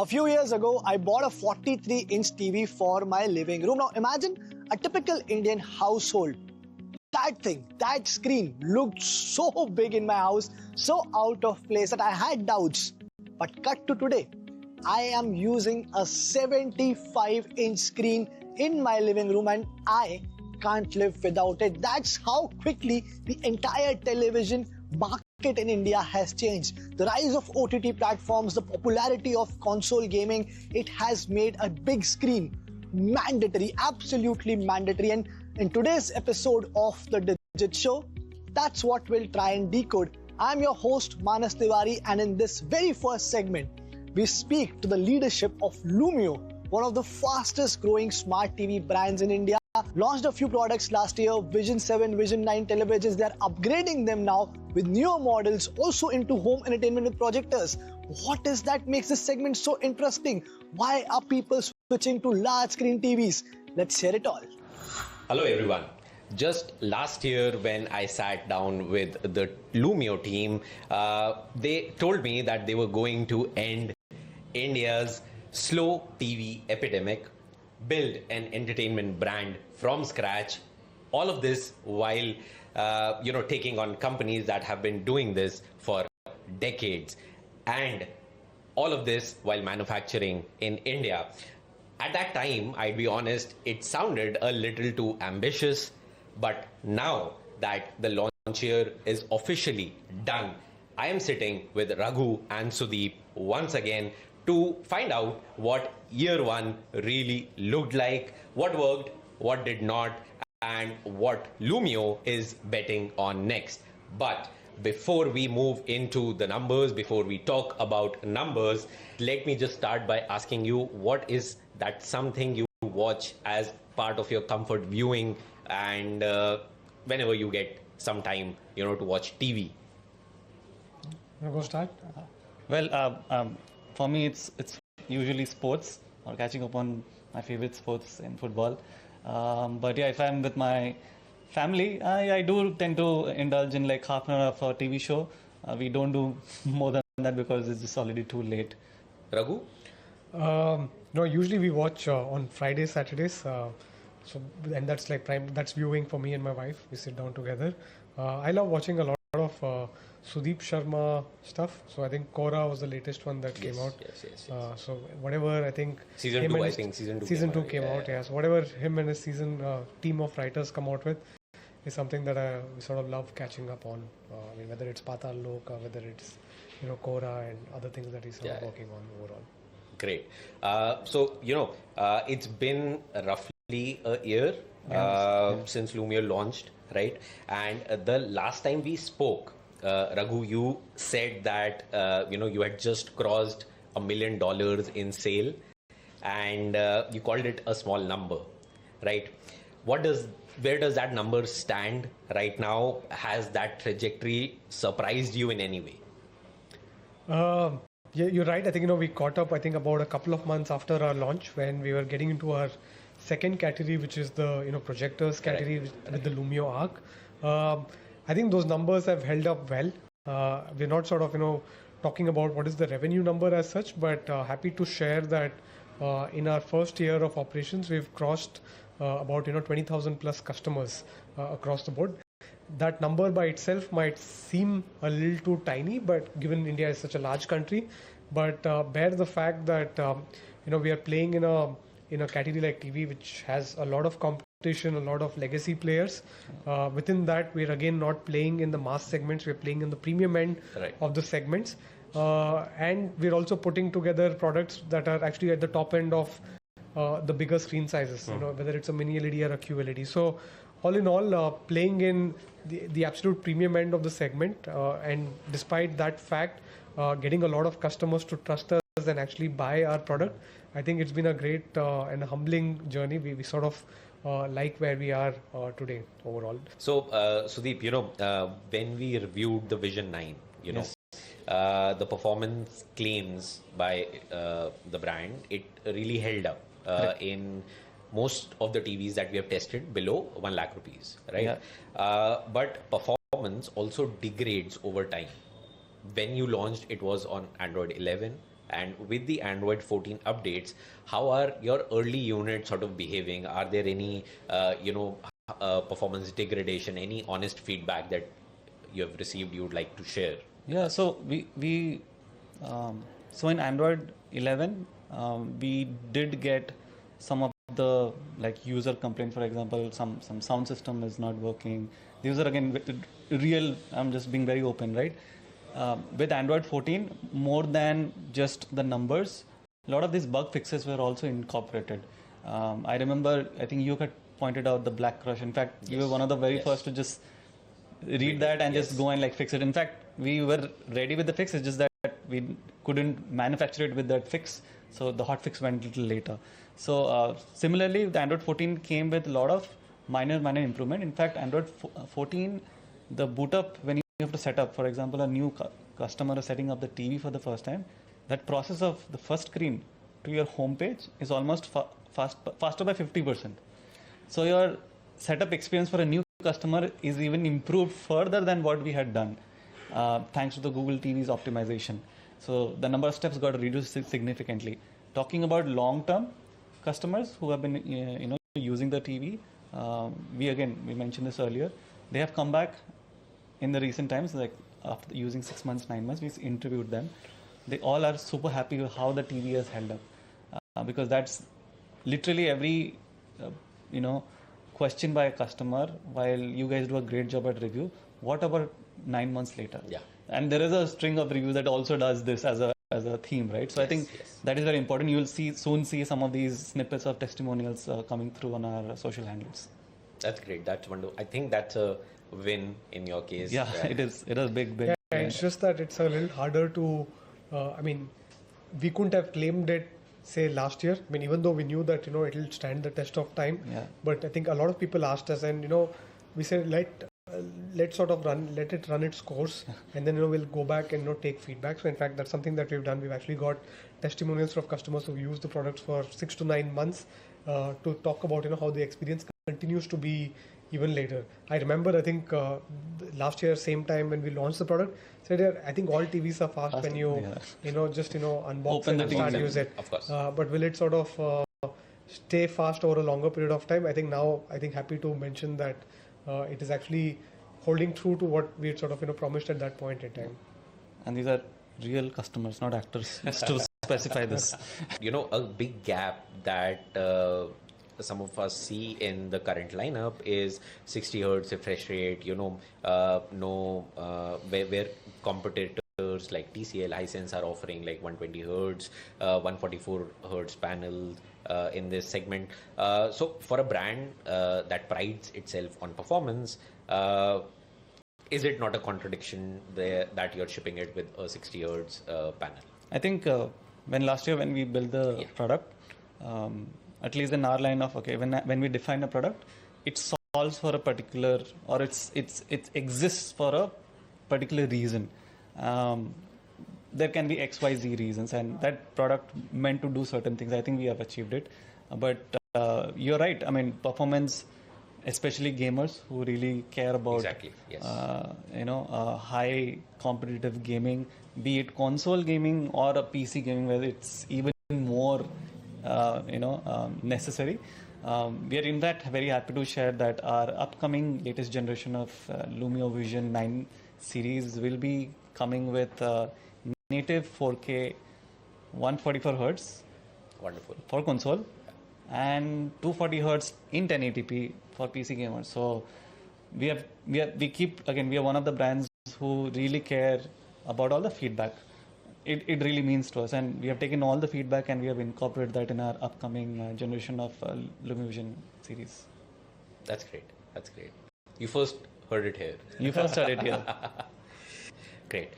A few years ago, I bought a 43-inch TV for my living room. Now imagine a typical Indian household. That thing, that screen looked so big in my house, so out of place that I had doubts. But cut to today, I am using a 75-inch screen in my living room and I can't live without it. That's how quickly the entire television market in India has changed. The rise of OTT platforms, the popularity of console gaming, it has made a big screen mandatory, absolutely mandatory. And in today's episode of the Digit Show, that's what we'll try and decode. I'm your host Manas Tiwari, and in this very first segment, we speak to the leadership of Lumio, one of the fastest growing smart TV brands in India. Launched a few products last year, Vision 7, Vision 9 televisions. They're upgrading them now with newer models, also into home entertainment with projectors. What is that makes this segment so interesting? Why are people switching to large screen TVs? Let's hear it all. Hello everyone. Just last year when I sat down with the Lumio team, they told me that they were going to end India's slow TV epidemic, build an entertainment brand from scratch. All of this while taking on companies that have been doing this for decades, and all of this while manufacturing in India. At that time, I'd be honest, it sounded a little too ambitious, but now that the launch year is officially done, I am sitting with Raghu and Sudeep once again to find out what year one really looked like, what worked, what did not, and what Lumio is betting on next. But before we move into the numbers, before we talk about numbers, let me just start by asking you, what is that something you watch as part of your comfort viewing and whenever you get some time, to watch TV? Want to go start? For me, it's usually sports or catching up on my favorite sports in football. But yeah, if I'm with my family, I do tend to indulge in like half an hour of a TV show. We don't do more than that because it's just already too late. Raghu? No, usually we watch on Fridays, Saturdays. And that's like that's viewing for me and my wife. We sit down together. I love watching a lot of Sudeep Sharma stuff. So I think Kora was the latest one that came out. Yes. So whatever, I think Season 2 came out. Yeah. So whatever him and his season team of writers come out with is something that we sort of love catching up on. Whether it's Patal Lok or whether it's Kora and other things that he's sort of working on overall. Great. It's been roughly a year since Lumio launched, right? And the last time we spoke, Raghu, you said that you had just crossed $1 million in sale, and you called it a small number, right? Where does that number stand right now? Has that trajectory surprised you in any way? Yeah, you're right. I think we caught up. I think about a couple of months after our launch, when we were getting into our second category, which is the projectors category with the Lumio Arc. I think those numbers have held up well. We're not sort of talking about what is the revenue number as such, but happy to share that in our first year of operations, we've crossed about 20,000 plus customers across the board. That number by itself might seem a little too tiny, but given India is such a large country, but bear the fact that we are playing in a category like TV, which has a lot of competition, a lot of legacy players. Within that, we're again not playing in the mass segments; we're playing in the premium end of the segments, and we're also putting together products that are actually at the top end of the bigger screen sizes. Whether it's a mini LED or a QLED. So all in all, playing in the absolute premium end of the segment, and despite that fact, getting a lot of customers to trust us and actually buy our product, I think it's been a great and humbling journey. We sort of like where we are today overall. So, Sudeep, when we reviewed the Vision 9, the performance claims by the brand, it really held up in most of the TVs that we have tested below 1 lakh rupees, right? Yeah. But performance also degrades over time. When you launched, it was on Android 11, And with the Android 14 updates, how are your early units sort of behaving? Are there any, performance degradation, any honest feedback that you have received you would like to share? Yeah, so so in Android 11, we did get some of the like user complaints. For example, some sound system is not working. These are again real. I'm just being very open, right? With Android 14, more than just the numbers, a lot of these bug fixes were also incorporated. I remember, I think you had pointed out the Black Crush. In fact, you were one of the very first to just read that and just go and like fix it. In fact, we were ready with the fix. It's just that we couldn't manufacture it with that fix, so the hot fix went a little later. So similarly, the Android 14 came with a lot of minor improvement. In fact, Android 14, the boot up, when you have to set up, for example, a new customer is setting up the TV for the first time, that process of the first screen to your home page is almost faster by 50%. So your setup experience for a new customer is even improved further than what we had done, thanks to the Google TV's optimization. So the number of steps got reduced significantly. Talking about long-term customers who have been using the TV, we mentioned this earlier, they have come back in the recent times, like after using 6 months, 9 months. We interviewed them. They all are super happy with how the TV has held up, because that's literally every question by a customer. While you guys do a great job at review, what about 9 months later? Yeah. And there is a string of reviews that also does this as a theme, right? So I think that is very important. You will soon see some of these snippets of testimonials coming through on our social handles. That's great. That's wonderful. I think that's a win in your case. Yeah, it is. It is big. Yeah, it's just that it's a little harder to. We couldn't have claimed it, say, last year. I mean, even though we knew that it'll stand the test of time. Yeah. But I think a lot of people asked us, and we said let's sort of let it run its course, and then we'll go back and take feedback. So in fact, that's something that we've done. We've actually got testimonials from customers who've used the products for 6 to 9 months to talk about how the experience continues to be even later. I remember, I think last year, same time when we launched the product, said I think all TVs are fast when you just unbox it and start use it. Of course. But will it sort of stay fast over a longer period of time? I think happy to mention that it is actually holding true to what we had sort of promised at that point in time. And these are real customers, not actors. Just to specify this. A big gap that some of us see in the current lineup is 60 hertz refresh rate, where competitors like TCL, Hisense are offering like 120 hertz, 144 hertz panel in this segment. So for a brand that prides itself on performance, is it not a contradiction there that you're shipping it with a 60 hertz panel? I think last year when we built the product, at least in our line of when we define a product, it solves for a particular, or it exists for a particular reason. There can be XYZ reasons, and that product meant to do certain things. I think we have achieved it. But you're right. I mean, performance, especially gamers who really care about high competitive gaming, be it console gaming or a PC gaming, where it's even more necessary. We are in fact very happy to share that our upcoming latest generation of Lumio Vision 9 series will be coming with native 4K 144 Hz for console and 240 Hz in 1080p for PC gamers. So we are one of the brands who really care about all the feedback. It really means to us, and we have taken all the feedback and we have incorporated that in our upcoming generation of Lumio Vision series. That's great. You first heard it here. Great.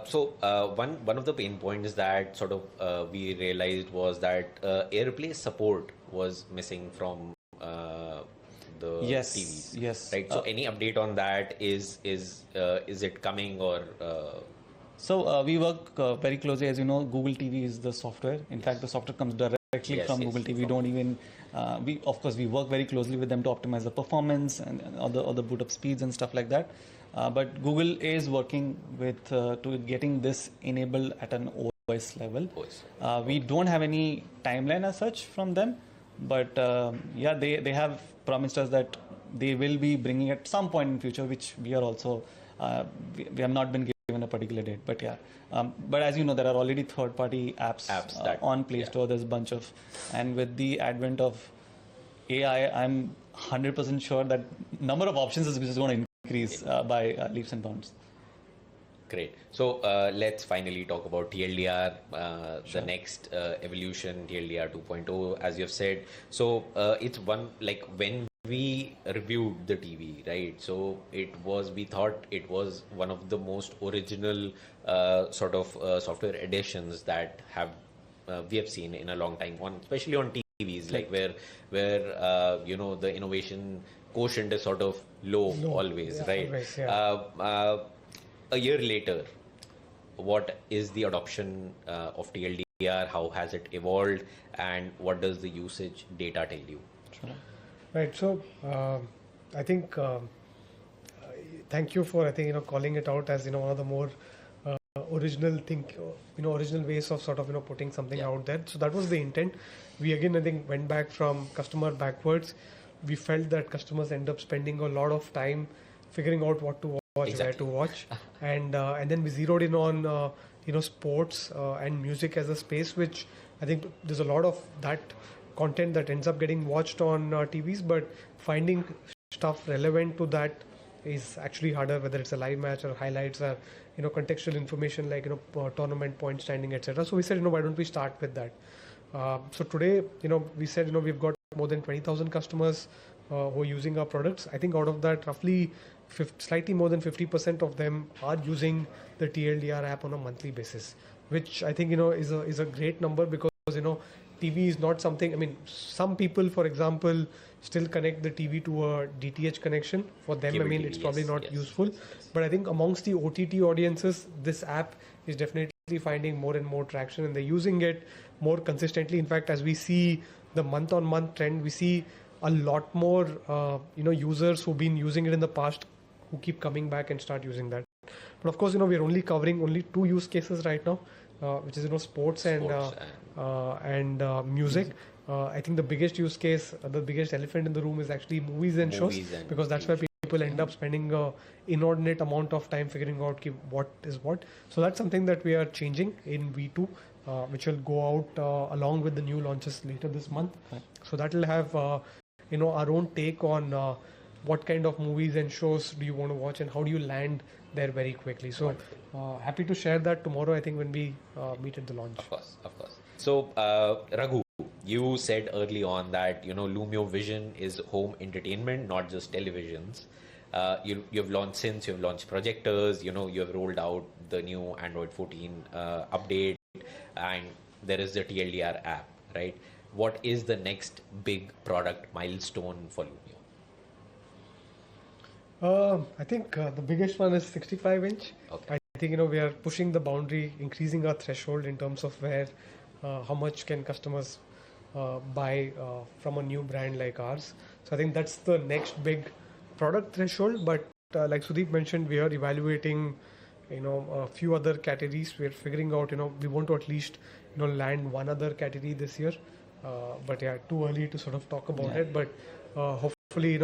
So one of the pain points that sort of we realized was that AirPlay support was missing from the TVs. Yes. Right. So any update on that? Is it coming or? So we work very closely. As you know, Google TV is the software. In fact, the software comes directly from Google TV. We don't even. We work very closely with them to optimize the performance and all the boot up speeds and stuff like that. But Google is working with to getting this enabled at an OS level. OS. We don't have any timeline as such from them, but yeah, they have promised us that they will be bringing at some point in future, which we are also we have not been given a particular date. But yeah, but as you know, there are already third-party apps that, on Play Store. There's a bunch of, and with the advent of AI, I'm 100% sure that number of options is just going to increase by leaps and bounds. Great. So let's finally talk about TLDR, the next evolution, TLDR 2.0, as you've said. So it's one, like when we reviewed the TV, right? So we thought it was one of the most original sort of software additions that we have seen in a long time, especially on TVs, like where the innovation quotient is sort of low always, yeah, right? Always, yeah. A year later, what is the adoption of TLDR? How has it evolved, and what does the usage data tell you? Sure. Right. So I think thank you for calling it out as one of the more original ways of sort of putting something out there. So that was the intent. We again, I think, went back from customer backwards. We felt that customers end up spending a lot of time figuring out what to watch, where to watch, and then we zeroed in on sports and music as a space, which I think there's a lot of that content that ends up getting watched on TVs, but finding stuff relevant to that is actually harder, whether it's a live match or highlights or contextual information like tournament point standing, etc. So we said why don't we start with that. So today we said we've got more than 20,000 customers who are using our products. I think out of that, roughly slightly more than 50% of them are using the TLDR app on a monthly basis, which I think is a great number, because TV is not something. I mean, some people, for example, still connect the TV to a DTH connection. For them, Cable I mean, TV, it's probably not yes. useful. But I think amongst the OTT audiences, this app is definitely finding more and more traction, and they're using it more consistently. In fact, as we see the month-on-month trend, we see a lot more users who've been using it in the past who keep coming back and start using that. But of course, we're only covering two use cases right now, which is sports and music. I think the biggest use case, the biggest elephant in the room is actually movies and shows, because that's where people end up spending an inordinate amount of time figuring out what is what. So that's something that we are changing in V2, which will go out along with the new launches later this month. Right. So that will have our own take on what kind of movies and shows do you want to watch and how do you land there very quickly. So happy to share that tomorrow, I think, when we meet at the launch. Of course. So Raghu, you said early on that Lumio Vision is home entertainment, not just televisions. You've launched projectors. You have rolled out the new Android 14 update, and there is the TLDR app, right? What is the next big product milestone for Lumio? I think the biggest one is 65-inch. Okay. I think we are pushing the boundary, increasing our threshold in terms of where how much can customers buy from a new brand like ours. So I think that's the next big product threshold. But like Sudeep mentioned, we are evaluating a few other categories. We are figuring out we want to at least land one other category this year. But yeah, too early to sort of talk about it. But hopefully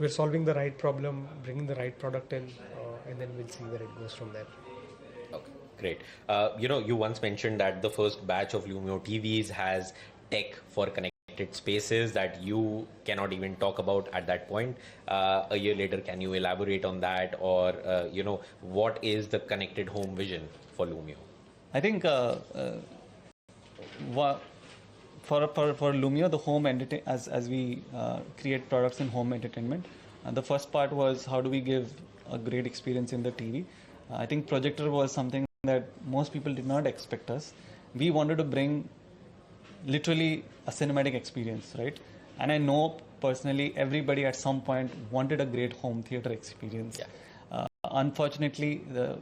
we're solving the right problem, bringing the right product in, and then we'll see where it goes from there. Okay, great. You once mentioned that the first batch of Lumio TVs has tech for connected spaces that you cannot even talk about at that point. A year later, can you elaborate on that, or what is the connected home vision for Lumio? I think for Lumio, the home as we create products in home entertainment, the first part was how do we give a great experience in the TV. I think projector was something that most people did not expect us. We wanted to bring literally a cinematic experience, right? And I know personally everybody at some point wanted a great home theater experience. Yeah. Unfortunately, the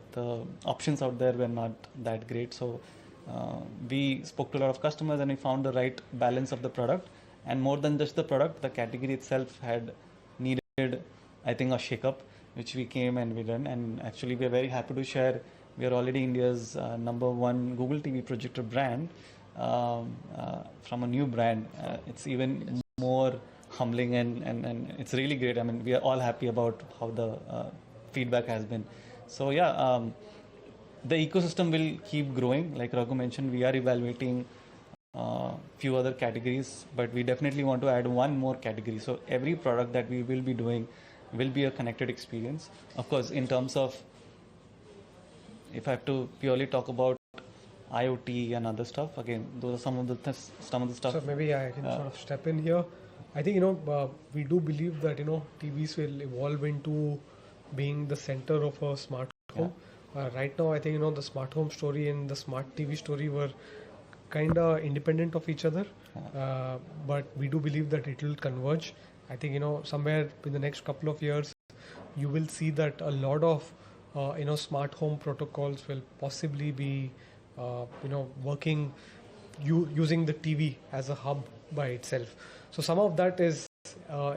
options out there were not that great. So we spoke to a lot of customers and we found the right balance of the product. And more than just the product, the category itself had needed, I think, a shake-up, which we came and we done. And actually, we are very happy to share we are already India's #1 Google TV projector brand. From a new brand, it's even more humbling and it's really great. I mean, we are all happy about how the feedback has been. So yeah, the ecosystem will keep growing. Like Raghu mentioned, we are evaluating few other categories, but we definitely want to add one more category. So every product that we will be doing will be a connected experience. Of course, in terms of, if I have to purely talk about IoT and other stuff, again, those are some of the stuff. So maybe I can sort of step in here. I think we do believe that TVs will evolve into being the center of a smart home. Right now, I think the smart home story and the smart TV story were kind of independent of each other, but we do believe that it will converge. I think somewhere in the next couple of years, you will see that a lot of smart home protocols will possibly be working using the TV as a hub by itself. So some of that is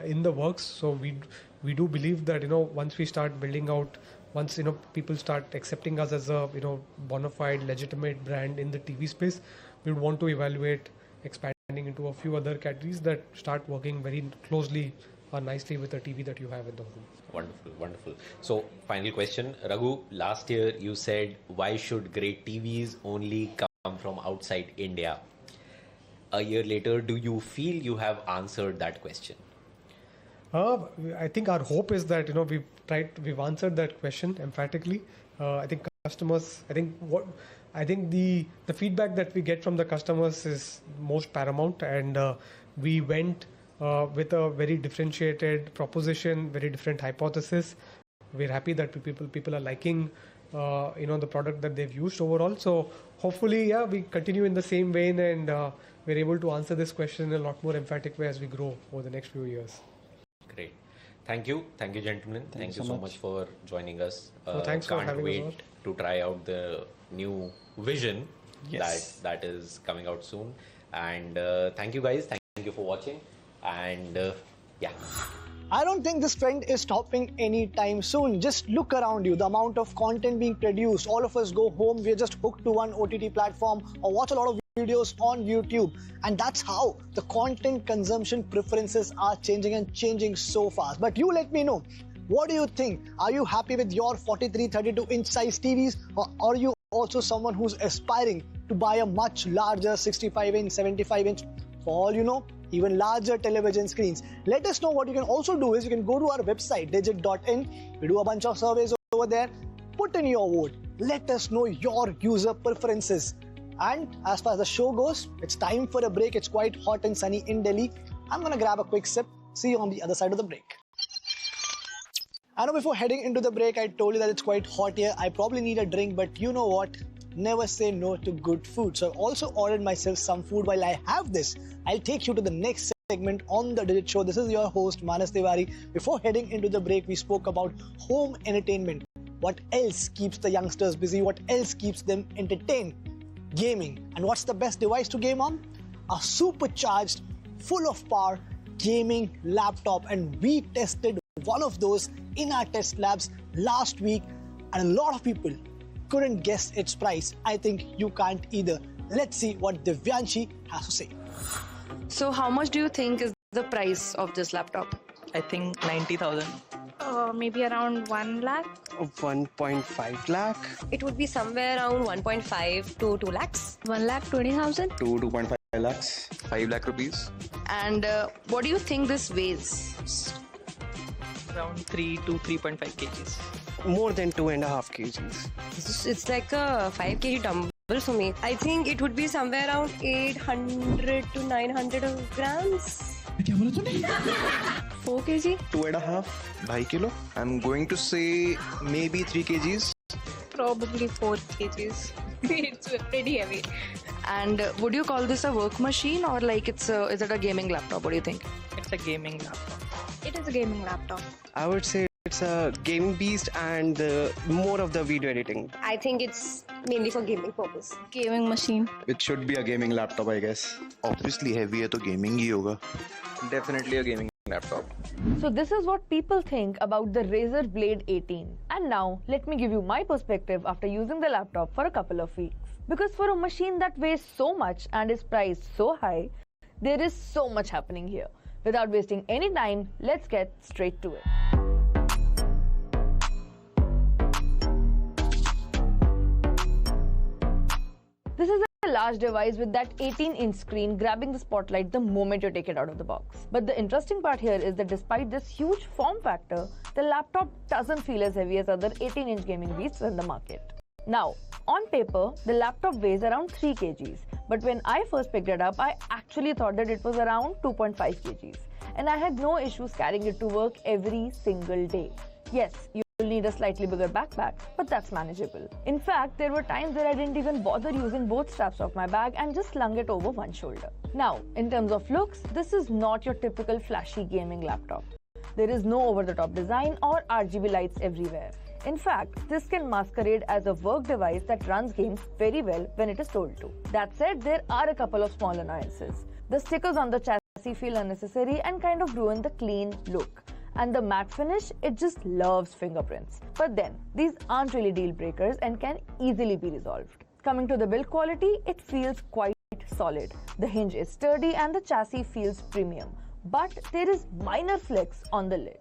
in the works. So we do believe that once we start building out, once people start accepting us as a bona fide legitimate brand in the TV space, we would want to evaluate expanding into a few other categories that start working very closely or nicely with the TV that you have in the home. Wonderful, wonderful. So, final question. Raghu, last year you said, why should great TVs only come from outside India? A year later, do you feel you have answered that question? I think our hope is that we've answered that question emphatically. I think customers, I think the feedback that we get from the customers is most paramount, and we went with a very differentiated proposition, very different hypothesis. We're happy that people are liking the product that they've used overall. So hopefully, we continue in the same vein, and we're able to answer this question in a lot more emphatic way as we grow over the next few years. Great. Thank you, gentlemen. Thank you so much for joining us. Thanks for having us. Can't wait to try out the new vision that is coming out soon. And thank you guys. Thank you for watching. And I don't think this trend is stopping anytime soon. Just look around you, the amount of content being produced. All of us go home, we're just hooked to one OTT platform or watch a lot of videos on YouTube. And that's how the content consumption preferences are changing so fast. But you let me know, what do you think? Are you happy with your 43, 32-inch size TVs? Or are you also someone who's aspiring to buy a much larger 65-inch, 75-inch, for all you know, even larger television screens? Let us know. What you can also do is you can go to our website digit.in. We do a bunch of surveys over there. Put in your vote. Let us know your user preferences. And as far as the show goes, it's time for a break. It's quite hot and sunny in Delhi. I'm gonna grab a quick sip. See you on the other side of the break. I know before heading into the break, I told you that it's quite hot here. I probably need a drink, but you know what? Never say no to good food. So I've also ordered myself some food. While I have this, I'll take you to the next segment on the Digit Show. This is your host, Manas Tiwari. Before heading into the break, we spoke about home entertainment. What else keeps the youngsters busy? What else keeps them entertained? Gaming. And what's the best device to game on? A supercharged, full of power gaming laptop. And we tested one of those in our test labs last week, and a lot of people couldn't guess its price. I think you can't either. Let's see what Divyanshi has to say. So how much do you think is the price of this laptop? I think 90,000. Maybe around 1 lakh. 1.5 lakh. It would be somewhere around 1.5 to 2 lakhs. 1,20,000. To 2.5 lakhs. 5 lakh rupees. And what do you think this weighs? Around 3 to 3.5 kgs. More than 2.5 kgs. It's like a 5 kg dumbbell for me. I think it would be somewhere around 800 to 900 grams. 4 kg? 2.5, 2 kilo. I'm going to say maybe 3 kgs. Probably 4 kgs. It's pretty heavy. And would you call this a work machine, or like is it a gaming laptop? What do you think? It's a gaming laptop. It is a gaming laptop. I would say it's a gaming beast and more of the video editing. I think it's mainly for gaming purpose. Gaming machine. It should be a gaming laptop, I guess. Obviously heavy है तो gaming ही होगा. Definitely a gaming laptop. So this is what people think about the Razer Blade 18. And now let me give you my perspective after using the laptop for a couple of weeks. Because for a machine that weighs so much and is priced so high, there is so much happening here. Without wasting any time, let's get straight to it. This is a large device with that 18-inch screen grabbing the spotlight the moment you take it out of the box. But the interesting part here is that despite this huge form factor, the laptop doesn't feel as heavy as other 18-inch gaming beasts in the market. Now, on paper, the laptop weighs around 3 kgs, but when I first picked it up, I actually thought that it was around 2.5 kgs, and I had no issues carrying it to work every single day. Yes, you'll need a slightly bigger backpack, but that's manageable. In fact, there were times where I didn't even bother using both straps of my bag and just slung it over one shoulder. Now, in terms of looks, this is not your typical flashy gaming laptop. There is no over-the-top design or RGB lights everywhere. In fact, this can masquerade as a work device that runs games very well when it is told to. That said, there are a couple of small annoyances. The stickers on the chassis feel unnecessary and kind of ruin the clean look. And the matte finish, it just loves fingerprints. But then, these aren't really deal breakers and can easily be resolved. Coming to the build quality, it feels quite solid. The hinge is sturdy and the chassis feels premium. But there is minor flex on the lid.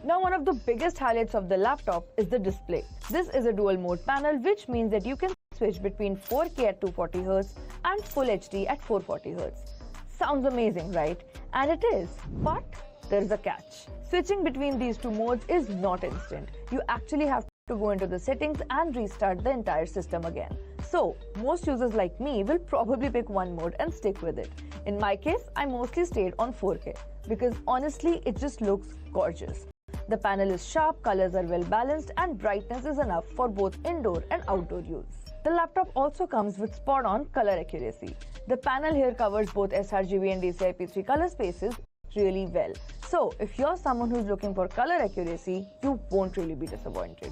Now, one of the biggest highlights of the laptop is the display. This is a dual mode panel, which means that you can switch between 4K at 240Hz and Full HD at 440Hz. Sounds amazing, right? And it is, but there's a catch. Switching between these two modes is not instant. You actually have to go into the settings and restart the entire system again. So, most users like me will probably pick one mode and stick with it. In my case, I mostly stayed on 4K because honestly, it just looks gorgeous. The panel is sharp, colors are well balanced, and brightness is enough for both indoor and outdoor use. The laptop also comes with spot-on color accuracy. The panel here covers both sRGB and DCI-P3 color spaces really well. So, if you're someone who's looking for color accuracy, you won't really be disappointed.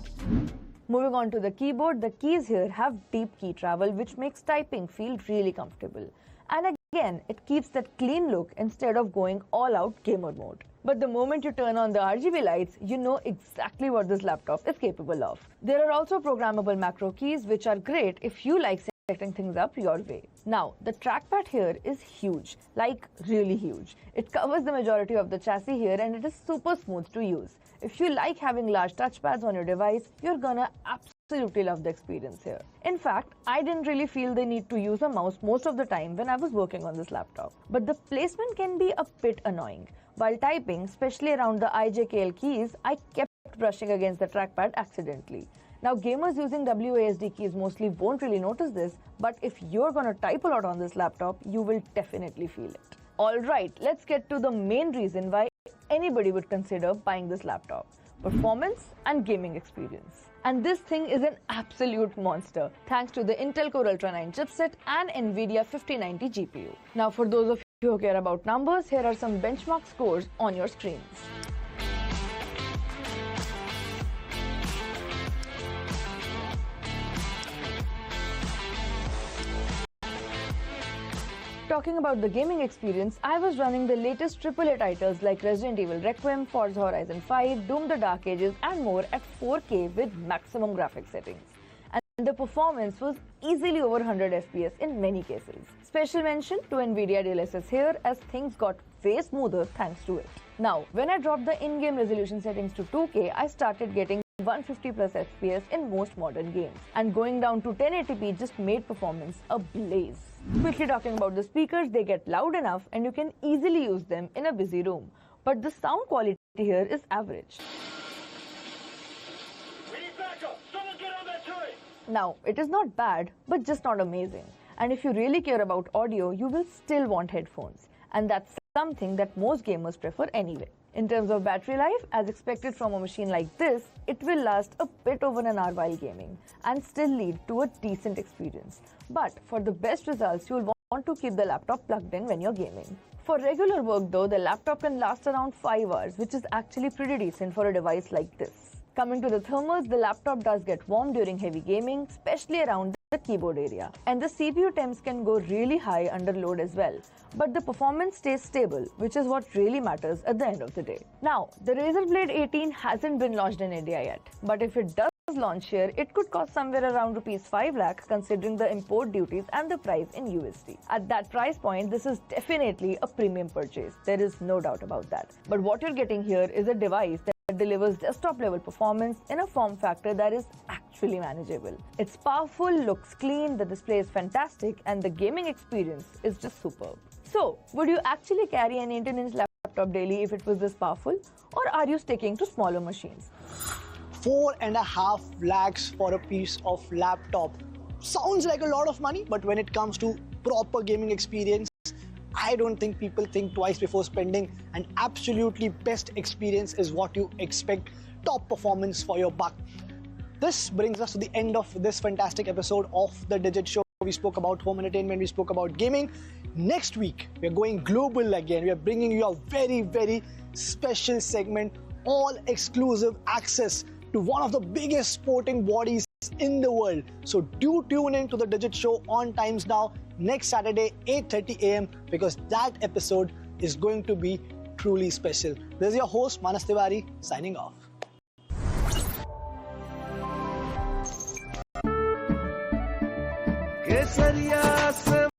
Moving on to the keyboard, the keys here have deep key travel, which makes typing feel really comfortable. And again, it keeps that clean look instead of going all-out gamer mode. But the moment you turn on the RGB lights, you know exactly what this laptop is capable of. There are also programmable macro keys, which are great if you like setting things up your way. Now, the trackpad here is huge, like really huge. It covers the majority of the chassis here and it is super smooth to use. If you like having large touchpads on your device, you're gonna absolutely love the experience here. In fact, I didn't really feel the need to use a mouse most of the time when I was working on this laptop. But the placement can be a bit annoying. While typing, especially around the IJKL keys, I kept brushing against the trackpad accidentally. Now, gamers using WASD keys mostly won't really notice this, but if you're gonna type a lot on this laptop, you will definitely feel it. Alright, let's get to the main reason why anybody would consider buying this laptop: performance and gaming experience. And this thing is an absolute monster, thanks to the Intel Core Ultra 9 chipset and NVIDIA 5090 GPU. Now, for those of you who care about numbers, here are some benchmark scores on your screens. Talking about the gaming experience, I was running the latest AAA titles like Resident Evil Requiem, Forza Horizon 5, Doom the Dark Ages and more at 4K with maximum graphics settings. And the performance was easily over 100 FPS in many cases. Special mention to NVIDIA DLSS here, as things got way smoother thanks to it. Now, when I dropped the in-game resolution settings to 2K, I started getting 150 plus FPS in most modern games, and going down to 1080p just made performance a blaze. Quickly talking about the speakers, they get loud enough and you can easily use them in a busy room, but the sound quality here is average. We need backup. Someone get on that turret. Now, it is not bad, but just not amazing. And if you really care about audio, you will still want headphones, and that's something that most gamers prefer anyway. In terms of battery life, as expected from a machine like this, it will last a bit over an hour while gaming and still lead to a decent experience. But for the best results, you'll want to keep the laptop plugged in when you're gaming. For regular work though, the laptop can last around 5 hours, which is actually pretty decent for a device like this. Coming to the thermals, the laptop does get warm during heavy gaming, especially around the keyboard area. And the CPU temps can go really high under load as well. But the performance stays stable, which is what really matters at the end of the day. Now, the Razer Blade 18 hasn't been launched in India yet, but if it does launch here, it could cost somewhere around rupees 5 lakh considering the import duties and the price in USD. At that price point, this is definitely a premium purchase. There is no doubt about that. But what you're getting here is a device that delivers desktop level performance in a form factor that is actually manageable. It's powerful, looks clean, the display is fantastic, and the gaming experience is just superb. So, would you actually carry an 18-inch laptop daily if it was this powerful? Or are you sticking to smaller machines? 4.5 lakhs for a piece of laptop. Sounds like a lot of money, but when it comes to proper gaming experience, I don't think people think twice before spending. An absolutely best experience is what you expect. Top performance for your buck. This brings us to the end of this fantastic episode of The Digit Show. We spoke about home entertainment, we spoke about gaming. Next week, we're going global again. We are bringing you a very, very special segment, all exclusive access to one of the biggest sporting bodies in the world. So do tune in to The Digit Show on Times Now next Saturday, 8:30 a.m. because that episode is going to be truly special. This is your host, Manas Tiwari, signing off. Kesariya